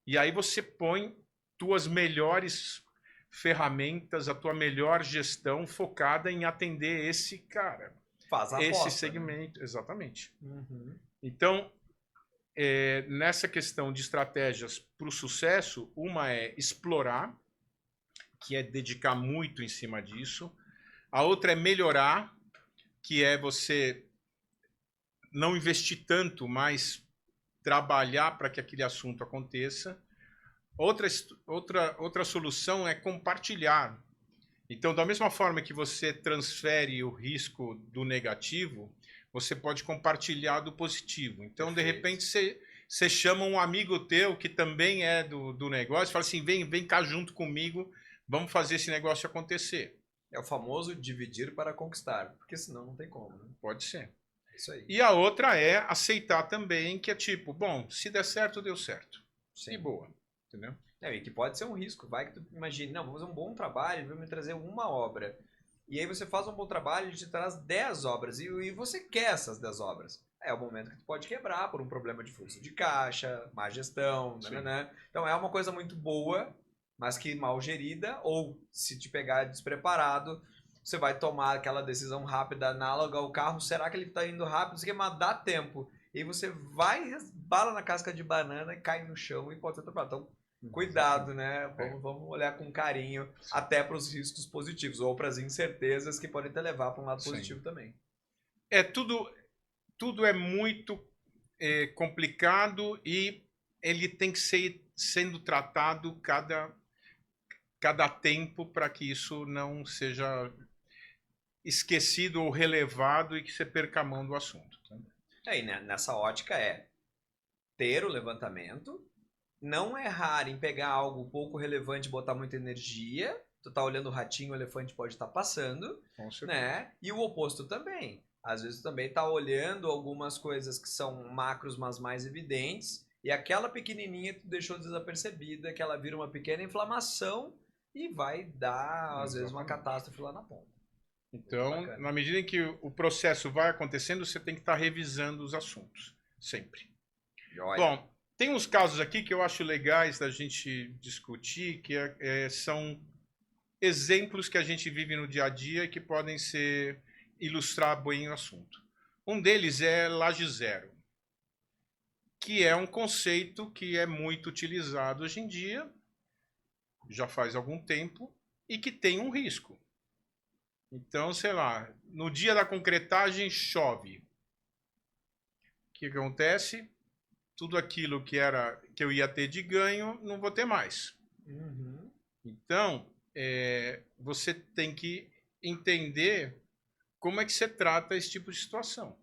[SPEAKER 2] e aí você põe tuas melhores ferramentas, a tua melhor gestão focada em atender esse cara.
[SPEAKER 1] Faz a
[SPEAKER 2] esse
[SPEAKER 1] aposta,
[SPEAKER 2] segmento, né? Exatamente.
[SPEAKER 1] Uhum.
[SPEAKER 2] Então, nessa questão de estratégias para o sucesso, uma é explorar, que é dedicar muito em cima disso. A outra é melhorar, que é você não investir tanto, mas trabalhar para que aquele assunto aconteça. Outra solução é compartilhar. Então, da mesma forma que você transfere o risco do negativo, você pode compartilhar do positivo. Então, de repente, você chama um amigo teu que também é do negócio e fala assim, vem cá junto comigo, vamos fazer esse negócio acontecer.
[SPEAKER 1] É o famoso dividir para conquistar, porque senão não tem como. Né?
[SPEAKER 2] Pode ser.
[SPEAKER 1] Isso aí.
[SPEAKER 2] E a outra é aceitar também que é tipo, bom, se der certo, deu certo.
[SPEAKER 1] Sim.
[SPEAKER 2] E boa. Entendeu?
[SPEAKER 1] E que pode ser um risco. Vai que tu imagine, não, vou fazer um bom trabalho, ele vai me trazer uma obra. E aí você faz um bom trabalho, ele te traz 10 obras. E você quer essas 10 obras. É o momento que tu pode quebrar por um problema de fluxo de caixa, má gestão, né? Então é uma coisa muito boa, mas que mal gerida, ou se te pegar despreparado, você vai tomar aquela decisão rápida, análoga ao carro, será que ele está indo rápido? Isso aqui, mas dá tempo. E aí você vai, resbala na casca de banana, cai no chão e pode ser atropelado. Então, cuidado, né? Vamos olhar com carinho até para os riscos positivos ou para as incertezas que podem te levar para um lado positivo também.
[SPEAKER 2] Tudo é muito complicado e ele tem que ser sendo tratado cada tempo para que isso não seja esquecido ou relevado e que você perca a mão do assunto.
[SPEAKER 1] E nessa ótica ter o levantamento, não errar em pegar algo pouco relevante e botar muita energia. Tu tá olhando o ratinho, o elefante pode estar passando, né? E o oposto também. Às vezes tu também tá olhando algumas coisas que são macros, mas mais evidentes, e aquela pequenininha tu deixou desapercebida, que ela vira uma pequena inflamação e vai dar, às vezes, uma catástrofe lá na ponta.
[SPEAKER 2] Então, na medida em que o processo vai acontecendo, você tem que estar revisando os assuntos, sempre. Bom, tem uns casos aqui que eu acho legais da gente discutir, que são exemplos que a gente vive no dia a dia e que podem ilustrar bem o assunto. Um deles é laje zero, que é um conceito que é muito utilizado hoje em dia, já faz algum tempo, e que tem um risco. Então, sei lá, no dia da concretagem chove. O que acontece? Tudo aquilo que eu ia ter de ganho, não vou ter mais.
[SPEAKER 1] Uhum.
[SPEAKER 2] Então, você tem que entender como é que você trata esse tipo de situação.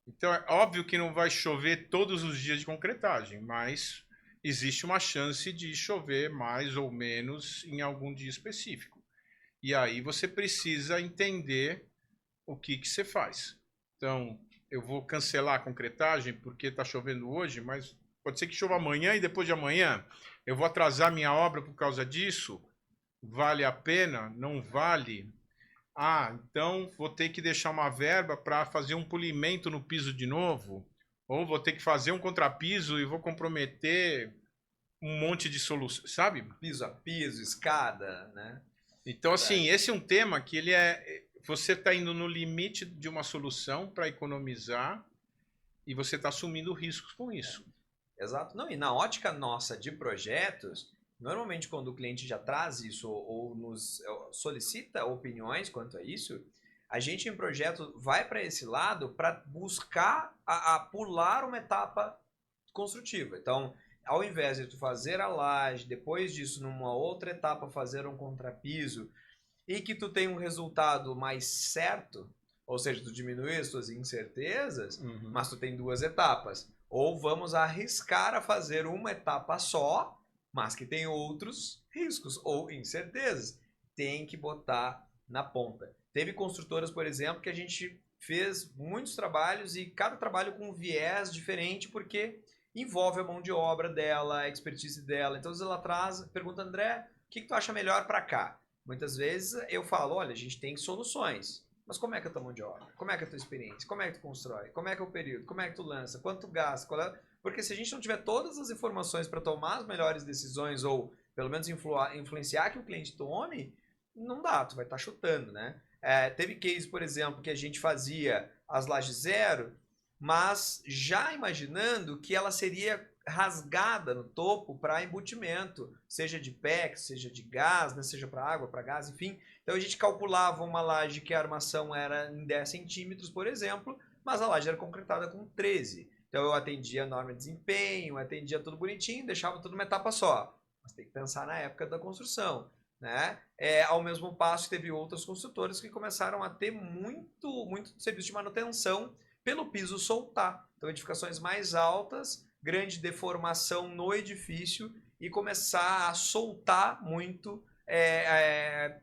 [SPEAKER 2] Então, é óbvio que não vai chover todos os dias de concretagem, mas existe uma chance de chover mais ou menos em algum dia específico. E aí você precisa entender o que você faz. Então, eu vou cancelar a concretagem porque está chovendo hoje, mas pode ser que chova amanhã e depois de amanhã. Eu vou atrasar minha obra por causa disso? Vale a pena? Não vale? Então vou ter que deixar uma verba para fazer um polimento no piso de novo? Ou vou ter que fazer um contrapiso e vou comprometer um monte de soluções, sabe?
[SPEAKER 1] Piso a piso, escada, né?
[SPEAKER 2] Então, assim, esse é um tema que você está indo no limite de uma solução para economizar e você está assumindo riscos com isso.
[SPEAKER 1] Exato. Não, e na ótica nossa de projetos, normalmente quando o cliente já traz isso ou nos solicita opiniões quanto a isso, a gente em projeto vai para esse lado para buscar a pular uma etapa construtiva. Então, ao invés de tu fazer a laje, depois disso, numa outra etapa, fazer um contrapiso, e que tu tenha um resultado mais certo, ou seja, tu diminui as tuas incertezas, mas tu tem duas etapas. Ou vamos arriscar a fazer uma etapa só, mas que tem outros riscos ou incertezas. Tem que botar na ponta. Teve construtoras, por exemplo, que a gente fez muitos trabalhos e cada trabalho com um viés diferente, porque envolve a mão de obra dela, a expertise dela. Então, ela traz, pergunta, André, o que tu acha melhor para cá? Muitas vezes eu falo, olha, a gente tem soluções, mas como é que é a tua mão de obra? Como é que é a tua experiência? Como é que tu constrói? Como é que é o período? Como é que tu lança? Quanto tu gasta? Porque se a gente não tiver todas as informações para tomar as melhores decisões ou pelo menos influenciar que o cliente tome, não dá, tu vai estar chutando, né? Teve case, por exemplo, que a gente fazia as lajes zero, mas já imaginando que ela seria rasgada no topo para embutimento, seja de PEX, seja de gás, né, seja para água, para gás, enfim. Então a gente calculava uma laje que a armação era em 10 centímetros, por exemplo, mas a laje era concretada com 13. Então eu atendia a norma de desempenho, atendia tudo bonitinho, deixava tudo numa etapa só. Mas tem que pensar na época da construção. Né? Ao mesmo passo, teve outros construtores que começaram a ter muito serviço de manutenção pelo piso soltar. Então, edificações mais altas, grande deformação no edifício e começar a soltar muito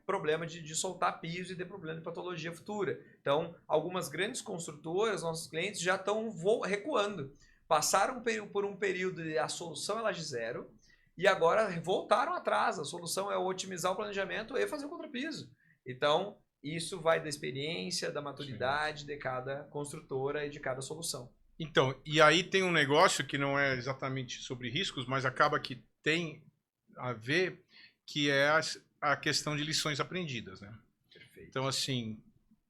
[SPEAKER 1] problema de soltar piso e ter problema de patologia futura. Então, algumas grandes construtoras, nossos clientes, já estão recuando. Passaram por um período de a solução é laje zero e agora voltaram atrás. A solução é otimizar o planejamento e fazer o contrapiso. Então, isso vai da experiência, da maturidade de cada construtora e de cada solução.
[SPEAKER 2] Então, e aí tem um negócio que não é exatamente sobre riscos, mas acaba que tem a ver, que é a questão de lições aprendidas, né?
[SPEAKER 1] Perfeito.
[SPEAKER 2] Então, assim,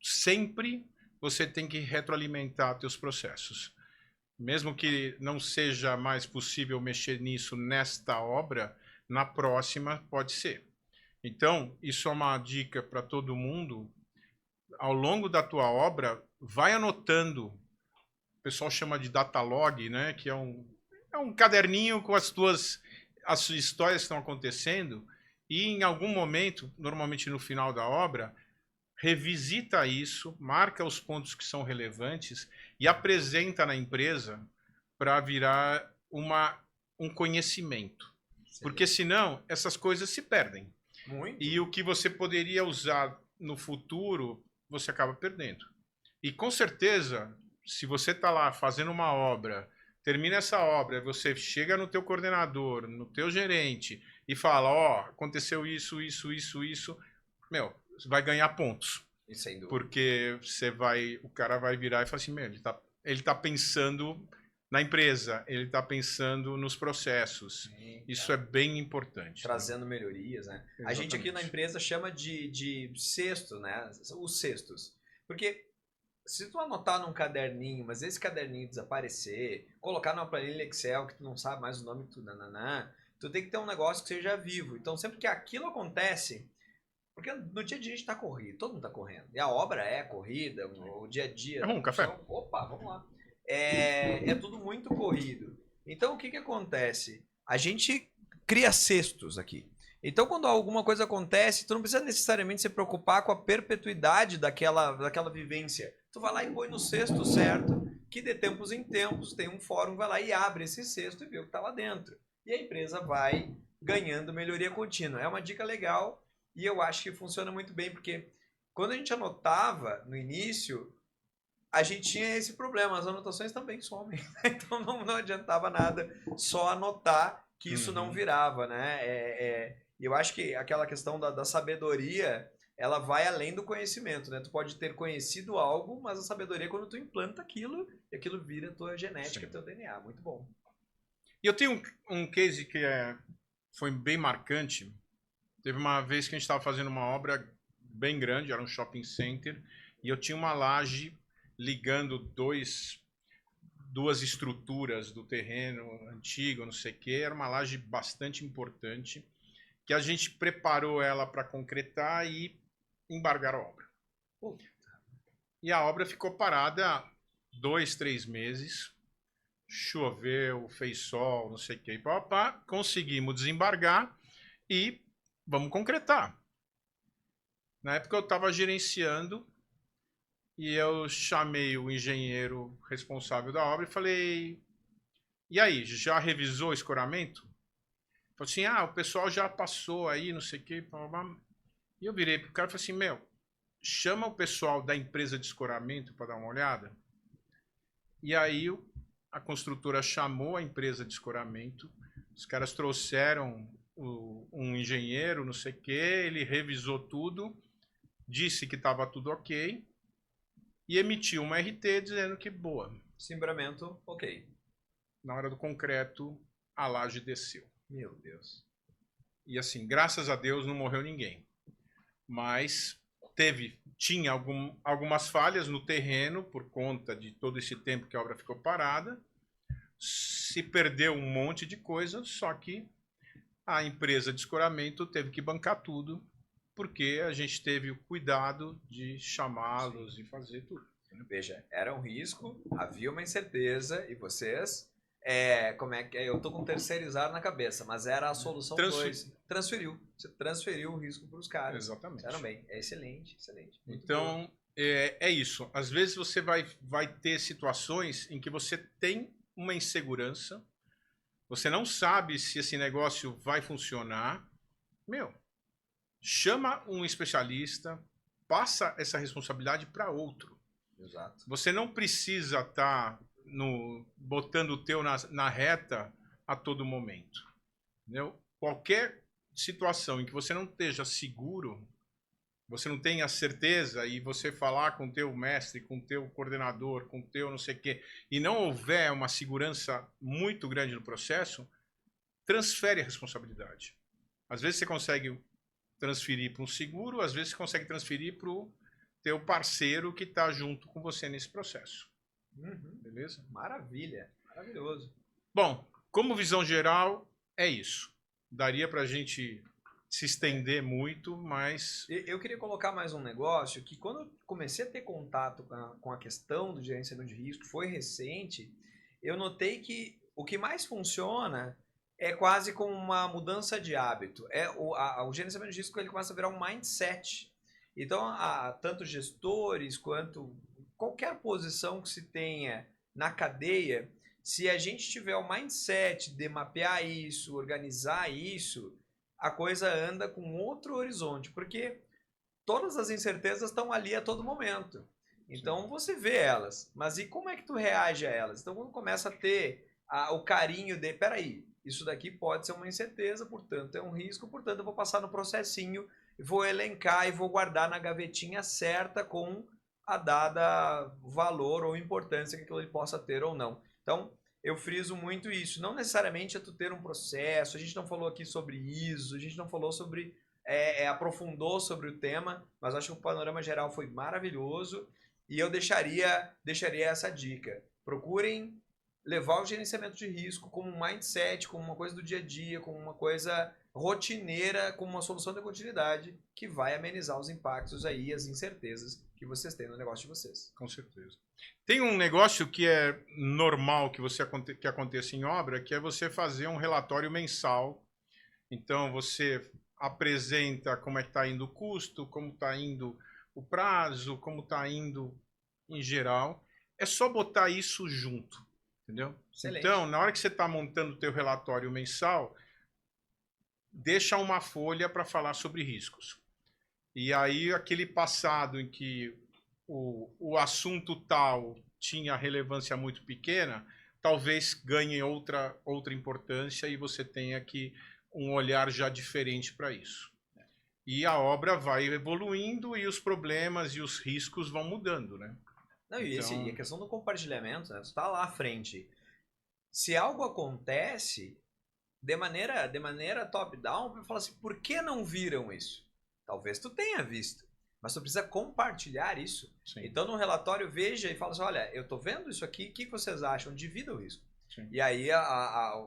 [SPEAKER 2] sempre você tem que retroalimentar teus processos. Mesmo que não seja mais possível mexer nisso nesta obra, na próxima pode ser. Então, isso é uma dica para todo mundo. Ao longo da tua obra, vai anotando. O pessoal chama de datalog, né? Que é um caderninho com as suas histórias que estão acontecendo. E em algum momento, normalmente no final da obra, revisita isso, marca os pontos que são relevantes e apresenta na empresa para virar um conhecimento. Porque senão essas coisas se perdem.
[SPEAKER 1] Muito.
[SPEAKER 2] E o que você poderia usar no futuro, você acaba perdendo. E com certeza, se você está lá fazendo uma obra, termina essa obra, você chega no teu coordenador, no teu gerente e fala, ó, aconteceu isso, meu, você vai ganhar pontos.
[SPEAKER 1] Sem dúvida.
[SPEAKER 2] Porque o cara vai virar e falar assim, meu, ele tá pensando na empresa, ele está pensando nos processos. Sim, isso é bem importante.
[SPEAKER 1] Trazendo melhorias, né? Exatamente. A gente aqui na empresa chama de cestos, né? Os cestos. Porque se tu anotar num caderninho, mas esse caderninho desaparecer, colocar numa planilha Excel que tu não sabe mais o nome, tu tem que ter um negócio que seja vivo. Então sempre que aquilo acontece, porque no dia a dia a gente tá corrido, todo mundo tá correndo. E a obra é corrida, o dia a dia.
[SPEAKER 2] É um café.
[SPEAKER 1] Opa, vamos lá. É tudo muito corrido. Então o que acontece? A gente cria cestos aqui. Então quando alguma coisa acontece, tu não precisa necessariamente se preocupar com a perpetuidade daquela vivência. Tu vai lá e põe no cesto certo, que de tempos em tempos tem um fórum, vai lá e abre esse cesto e vê o que tá lá dentro. E a empresa vai ganhando melhoria contínua. É uma dica legal e eu acho que funciona muito bem, porque quando a gente anotava no início, a gente tinha esse problema, as anotações também somem. Então não adiantava nada só anotar que isso não virava, né? Eu acho que aquela questão da sabedoria, ela vai além do conhecimento, né? Tu pode ter conhecido algo, mas a sabedoria é quando tu implanta aquilo e aquilo vira tua genética, sim, teu DNA. Muito bom.
[SPEAKER 2] E eu tenho um case que foi bem marcante. Teve uma vez que a gente estava fazendo uma obra bem grande, era um shopping center, e eu tinha uma laje ligando duas estruturas do terreno antigo, não sei o quê. Era uma laje bastante importante, que a gente preparou ela para concretar e embargar a obra. E a obra ficou parada 2, 3 meses. Choveu, fez sol, não sei o quê. Conseguimos desembargar e vamos concretar. Na época eu estava gerenciando e eu chamei o engenheiro responsável da obra e falei, e aí, já revisou o escoramento? Falei assim, o pessoal já passou aí, não sei o quê. E eu virei pro cara e falei assim, meu, chama o pessoal da empresa de escoramento para dar uma olhada. E aí a construtora chamou a empresa de escoramento, os caras trouxeram um engenheiro, não sei o quê, ele revisou tudo, disse que estava tudo ok e emitiu uma RT dizendo que boa.
[SPEAKER 1] Cimbramento, ok.
[SPEAKER 2] Na hora do concreto, a laje desceu.
[SPEAKER 1] Meu Deus.
[SPEAKER 2] E assim, graças a Deus não morreu ninguém. Mas tinha algumas falhas no terreno por conta de todo esse tempo que a obra ficou parada. Se perdeu um monte de coisa, só que a empresa de escoramento teve que bancar tudo, porque a gente teve o cuidado de chamá-los e fazer tudo.
[SPEAKER 1] Veja, era um risco, havia uma incerteza e vocês, como é que é? Eu tô com terceirizar na cabeça, mas era a solução 2. Você transferiu o risco para os caras.
[SPEAKER 2] Exatamente.
[SPEAKER 1] Fizeram bem. É excelente, excelente. Muito
[SPEAKER 2] então, é isso. Às vezes você vai ter situações em que você tem uma insegurança, você não sabe se esse negócio vai funcionar. Meu, chama um especialista, passa essa responsabilidade para outro.
[SPEAKER 1] Exato.
[SPEAKER 2] Você não precisa estar botando o teu na reta a todo momento. Entendeu? Qualquer situação em que você não esteja seguro, você não tenha certeza e você falar com o teu mestre, com o teu coordenador, com o teu não sei o quê, e não houver uma segurança muito grande no processo, transfere a responsabilidade. Às vezes você consegue transferir para um seguro, às vezes você consegue transferir para o teu parceiro que está junto com você nesse processo. Beleza?
[SPEAKER 1] Maravilha, maravilhoso.
[SPEAKER 2] Bom, como visão geral, é isso. Daria para a gente se estender muito, mas...
[SPEAKER 1] Eu queria colocar mais um negócio, que quando eu comecei a ter contato com a questão do gerenciamento de risco, foi recente, eu notei que o que mais funciona é quase como uma mudança de hábito. O gerenciamento de risco ele começa a virar um mindset. Então, tanto gestores quanto qualquer posição que se tenha na cadeia, se a gente tiver o mindset de mapear isso, organizar isso, a coisa anda com outro horizonte, porque todas as incertezas estão ali a todo momento. Então você vê elas, mas e como é que tu reage a elas? Então quando começa a ter o carinho de, peraí, isso daqui pode ser uma incerteza, portanto é um risco, portanto eu vou passar no processinho, vou elencar e vou guardar na gavetinha certa com a dada valor ou importância que aquilo ele possa ter ou não. Então eu friso muito isso. Não necessariamente é tu ter um processo, a gente não falou aqui sobre ISO, a gente não falou sobre, aprofundou sobre o tema, mas acho que o panorama geral foi maravilhoso e eu deixaria essa dica. Procurem levar o gerenciamento de risco como um mindset, como uma coisa do dia a dia, como uma coisa rotineira, como uma solução de continuidade que vai amenizar os impactos aí, as incertezas que vocês têm no negócio de vocês.
[SPEAKER 2] Com certeza. Tem um negócio que é normal que aconteça em obra, que é você fazer um relatório mensal. Então, você apresenta como é que está indo o custo, como está indo o prazo, como está indo em geral. É só botar isso junto, entendeu?
[SPEAKER 1] Excelente.
[SPEAKER 2] Então, na hora que você está montando o teu relatório mensal, deixa uma folha para falar sobre riscos. E aí, aquele passado em que o assunto tal tinha relevância muito pequena, talvez ganhe outra importância e você tenha que um olhar já diferente para isso. E a obra vai evoluindo e os problemas e os riscos vão mudando, né?
[SPEAKER 1] Não, e a questão do compartilhamento, né? Tu tá lá à frente. Se algo acontece, de maneira top-down, tu fala assim, por que não viram isso? Talvez tu tenha visto, mas tu precisa compartilhar isso.
[SPEAKER 2] Sim.
[SPEAKER 1] Então, no relatório, veja e fala assim, olha, eu tô vendo isso aqui, o que vocês acham? Divida o risco.
[SPEAKER 2] Sim.
[SPEAKER 1] E aí a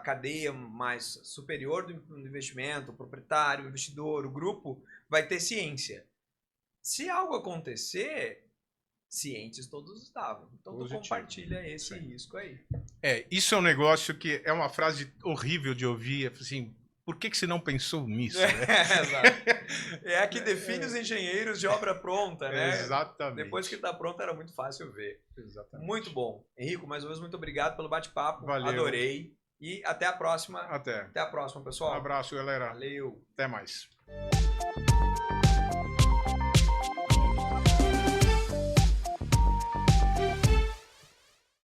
[SPEAKER 1] cadeia mais superior do investimento, o proprietário, o investidor, o grupo, vai ter ciência. Se algo acontecer, cientes todos estavam. Então
[SPEAKER 2] Positivo.
[SPEAKER 1] tu compartilha esse risco aí.
[SPEAKER 2] Isso é um negócio que é uma frase horrível de ouvir, assim, por que você não pensou nisso? Né?
[SPEAKER 1] Exato. É a que define os engenheiros de obra pronta, né?
[SPEAKER 2] Exatamente.
[SPEAKER 1] Depois que está pronto era muito fácil ver.
[SPEAKER 2] Exatamente.
[SPEAKER 1] Muito bom. Henrico, mais uma vez, muito obrigado pelo bate-papo.
[SPEAKER 2] Valeu.
[SPEAKER 1] Adorei. E até a próxima.
[SPEAKER 2] Até
[SPEAKER 1] Até a próxima, pessoal.
[SPEAKER 2] Um abraço, galera.
[SPEAKER 1] Valeu.
[SPEAKER 2] Até mais.